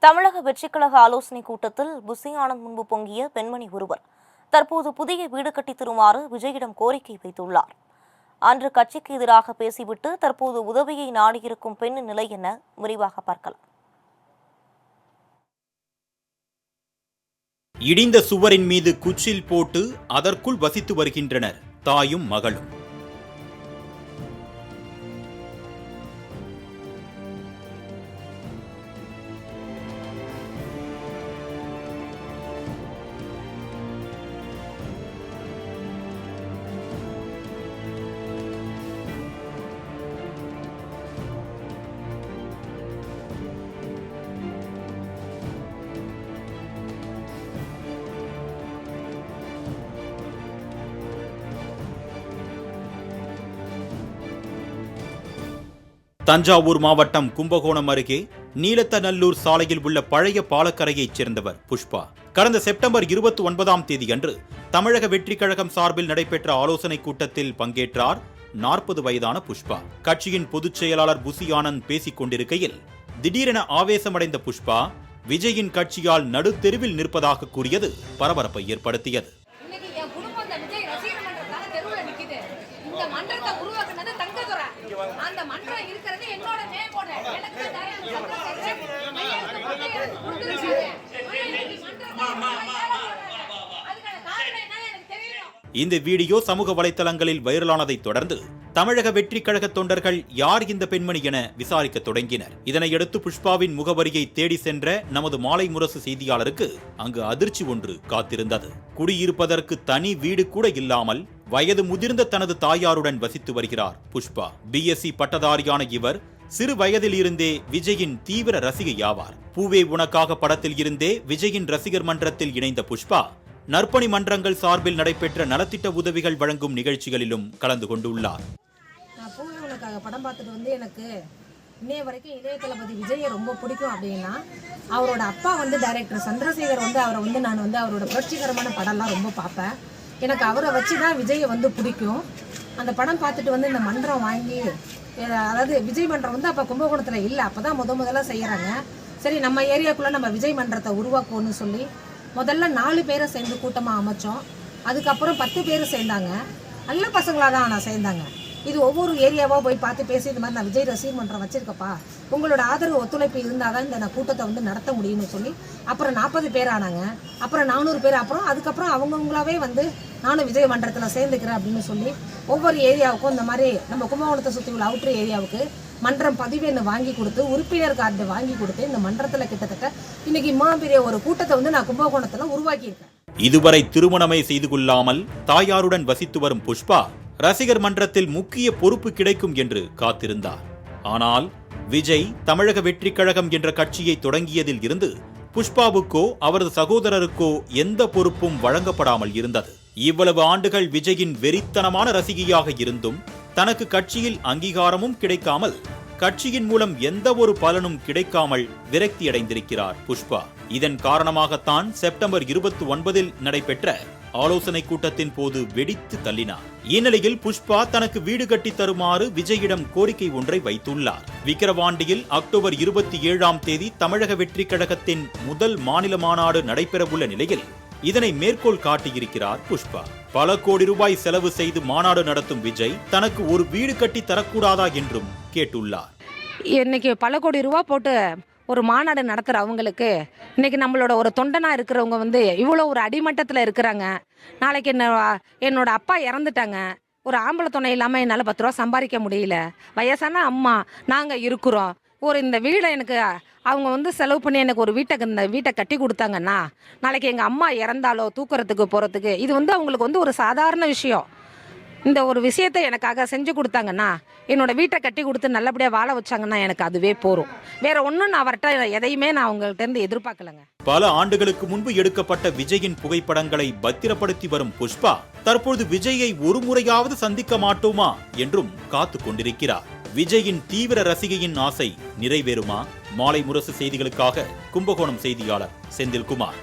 தமிழக வெற்றிக்கழக ஆலோசனைக் கூட்டத்தில் புசி ஆனந்த் முன்பு பொங்கிய பெண்மணி ஒருவர் தற்போது புதிய வீடு கட்டித் தருமாறு விஜயிடம் கோரிக்கை வைத்துள்ளார். அன்று கட்சிக்கு எதிராக பேசிவிட்டு தற்போது உதவியை நாடியிருக்கும் பெண்ணின் நிலை என விரிவாக பார்க்கலாம். இடிந்த சுவரின் மீது குச்சில் போட்டு அதற்குள் வசித்து வருகின்றனர் தாயும் மகளும். தஞ்சாவூர் மாவட்டம் கும்பகோணம் அருகே நீலத்தநல்லூர் சாலையில் உள்ள பழைய பாலக்கரையைச் சேர்ந்தவர் புஷ்பா. கடந்த செப்டம்பர் 29ஆம் தேதியன்று தமிழக வெற்றிக் கழகம் சார்பில் நடைபெற்ற ஆலோசனைக் கூட்டத்தில் பங்கேற்றார் 40 வயதான புஷ்பா. கட்சியின் பொதுச் செயலாளர் புசி ஆனந்த் பேசிக் கொண்டிருக்கையில் திடீரென ஆவேசமடைந்த புஷ்பா விஜயின் கட்சியால் நடுத்தெருவில் நிற்பதாக கூறியது பரபரப்பை ஏற்படுத்தியது. இந்த வீடியோ சமூக வலைதளங்களில் வைரலானதை தொடர்ந்து தமிழக வெற்றிக் கழக தொண்டர்கள் யார் இந்த பெண்மணி என விசாரிக்க தொடங்கினர். இதனையடுத்து புஷ்பாவின் முகவரியை தேடி சென்ற நமது மாலை முரசு செய்தியாளருக்கு அங்கு அதிர்ச்சி ஒன்று காத்திருந்தது. குடியிருப்பதற்கு தனி வீடு கூட இல்லாமல் வயது முதிர்ந்த தனது தாயாருடன் வசித்து வருகிறார் புஷ்பா. பிஎஸ்சி பட்டதாரியான இவர் சிறு வயதில் இருந்தே விஜயின் தீவிர ரசிகையாவார். பூவே உனக்காக படத்தில் இருந்தே விஜயின் ரசிகர் மன்றத்தில் இணைந்த புஷ்பா நற்பணி மன்றங்கள் சார்பில் நடைபெற்ற நலத்திட்ட உதவிகள் வழங்கும் நிகழ்ச்சிகளிலும் கலந்து கொண்டுள்ளார். பூவே உனக்காக படம் பார்த்துட்டு எனக்கு இன்னைய வரைக்கும் இளைய தளபதி விஜயை ரொம்ப பிடிக்கும். அப்படின்னா அவரோட அப்பா டைரக்டர் சந்திரசேகர் அவரை நான் அவரோட புரட்சிகரமான படம்லாம் ரொம்ப பார்ப்பேன். எனக்கு அவரை வச்சு தான் விஜயை பிடிக்கும். அந்த படம் பார்த்துட்டு இந்த மன்றம் வாங்கி, அதாவது விஜய் மன்றம் அப்போ கும்பகோணத்தில் இல்லை, அப்போ தான் முதல்ல செய்கிறாங்க. சரி, நம்ம ஏரியாக்குள்ளே நம்ம விஜய் மன்றத்தை உருவாக்குவோன்னு சொல்லி முதல்ல 4 பேரை சேர்ந்து கூட்டமாக அமைச்சோம். அதுக்கப்புறம் 10 பேர் சேர்ந்தாங்க. நல்ல பசங்களாக தான் ஆனால் சேர்ந்தாங்க. இது ஒவ்வொரு ஏரியாவாக போய் பார்த்து பேசி இந்த மாதிரி நான் விஜய் ரசிகர் மன்றம் வச்சிருக்கப்பா, உங்களோட ஆதரவு ஒத்துழைப்பு இருந்தால் தான் இந்த கூட்டத்தை நடத்த முடியும்னு சொல்லி அப்புறம் 40 பேர் ஆனாங்க. அப்புறம் 400 பேர். அதுக்கப்புறம் அவங்கவுங்களாவே நானும் விஜய் மன்றத்தில் சேர்ந்துக்கிறேன் அப்படின்னு சொல்லி ஒவ்வொரு ஏரியாவுக்கும் இந்த மாதிரி நம்ம கும்பகோணத்தை சுற்றி உள்ள அவுட்ரு ஏரியாவுக்கு மன்றம் பதிவேன்னு வாங்கி கொடுத்து, உறுப்பினர் கார்டு வாங்கி கொடுத்து, இந்த மன்றத்தில் கிட்டத்தட்ட இன்னைக்கு பெரிய ஒரு கூட்டத்தை நான் கும்பகோணத்தில் உருவாக்கியிருக்கேன். இதுவரை திருமணமே செய்து கொள்ளாமல் தாயாருடன் வசித்து வரும் புஷ்பா ரசிகர் மன்றத்தில் முக்கிய பொறுப்பு கிடைக்கும் என்று காத்திருந்தார். ஆனால் விஜய் தமிழக வெற்றிக் கழகம் என்ற கட்சியை தொடங்கியதில் இருந்து புஷ்பாவுக்கோ அவரது சகோதரருக்கோ எந்த பொறுப்பும் வழங்கப்படாமல் இருந்தது. இவ்வளவு ஆண்டுகள் விஜயின் வெறித்தனமான ரசிகையாக இருந்தும் தனக்கு கட்சியில் அங்கீகாரமும் கிடைக்காமல், கட்சியின் மூலம் எந்த ஒரு பலனும் கிடைக்காமல் விரக்தியடைந்திருக்கிறார் புஷ்பா. இதன் காரணமாகத்தான் செப்டம்பர் 29இல் நடைபெற்ற ஆலோசனை கூட்டத்தின் போது வெடித்து தள்ளினார். இந்நிலையில் புஷ்பா தனக்கு வீடு கட்டி தருமாறு விஜயிடம் கோரிக்கை ஒன்றை வைத்துள்ளார். விக்கிரவாண்டியில் அக்டோபர் 27ஆம் தேதி தமிழக வெற்றிக் கழகத்தின் முதல் மாநில மாநாடு நடைபெறவுள்ள நிலையில் இதனை மேற்கோள் காட்டியிருக்கிறார் புஷ்பா. பல கோடி ரூபாய் செலவு செய்து மாநாடு நடத்தும் விஜய் தனக்கு ஒரு வீடு கட்டி தரக்கூடாதா என்றும் கேட்டுள்ளார். இன்னைக்கு பல கோடி ரூபாய் போட்டு ஒரு மாநாடு நடத்துகிற அவங்களுக்கு இன்னைக்கு நம்மளோட ஒரு தொண்டனா இருக்கிறவங்க இவ்வளோ ஒரு அடிமட்டத்தில் இருக்கிறாங்க. நாளைக்கு என்னோட அப்பா இறந்துட்டாங்க. ஒரு ஆம்பளை துணை இல்லாமல் என்னால் 10 ரூபா சம்பாதிக்க முடியல. வயசான அம்மா நாங்கள் இருக்கிறோம். இந்த வீடை எனக்கு அவங்க செலவு பண்ணி எனக்கு ஒரு இந்த வீட்டை கட்டி கொடுத்தாங்கன்னா, நாளைக்கு எங்கள் அம்மா இறந்தாலோ தூக்குறதுக்கு போகிறதுக்கு இது அவங்களுக்கு ஒரு சாதாரண விஷயம். இந்த ஒரு விஷயத்தை எனக்காக செஞ்சு கொடுத்தாங்கன்னா, என்னோட வீட்டை கட்டி கொடுத்து நல்லபடியாக வாழ வச்சாங்கன்னா எனக்கு அதுவே போரும். வேற ஒன்றும் நான் அவர்கிட்ட எதையுமே நான் அவங்கள்ட்ட இருந்து எதிர்பார்க்கலங்க. பல ஆண்டுகளுக்கு முன்பு எடுக்கப்பட்ட விஜயின் புகைப்படங்களை பத்திரப்படுத்தி வரும் புஷ்பா தற்போது விஜயை ஒரு முறையாவது சந்திக்க மாட்டோமா என்றும் காத்து கொண்டிருக்கிறார். விஜயின் தீவிர ரசிகையின் ஆசை நிறைவேறுமா? மாலை முரசு செய்திகளுக்காக கும்பகோணம் செய்தியாளர் செந்தில்குமார்.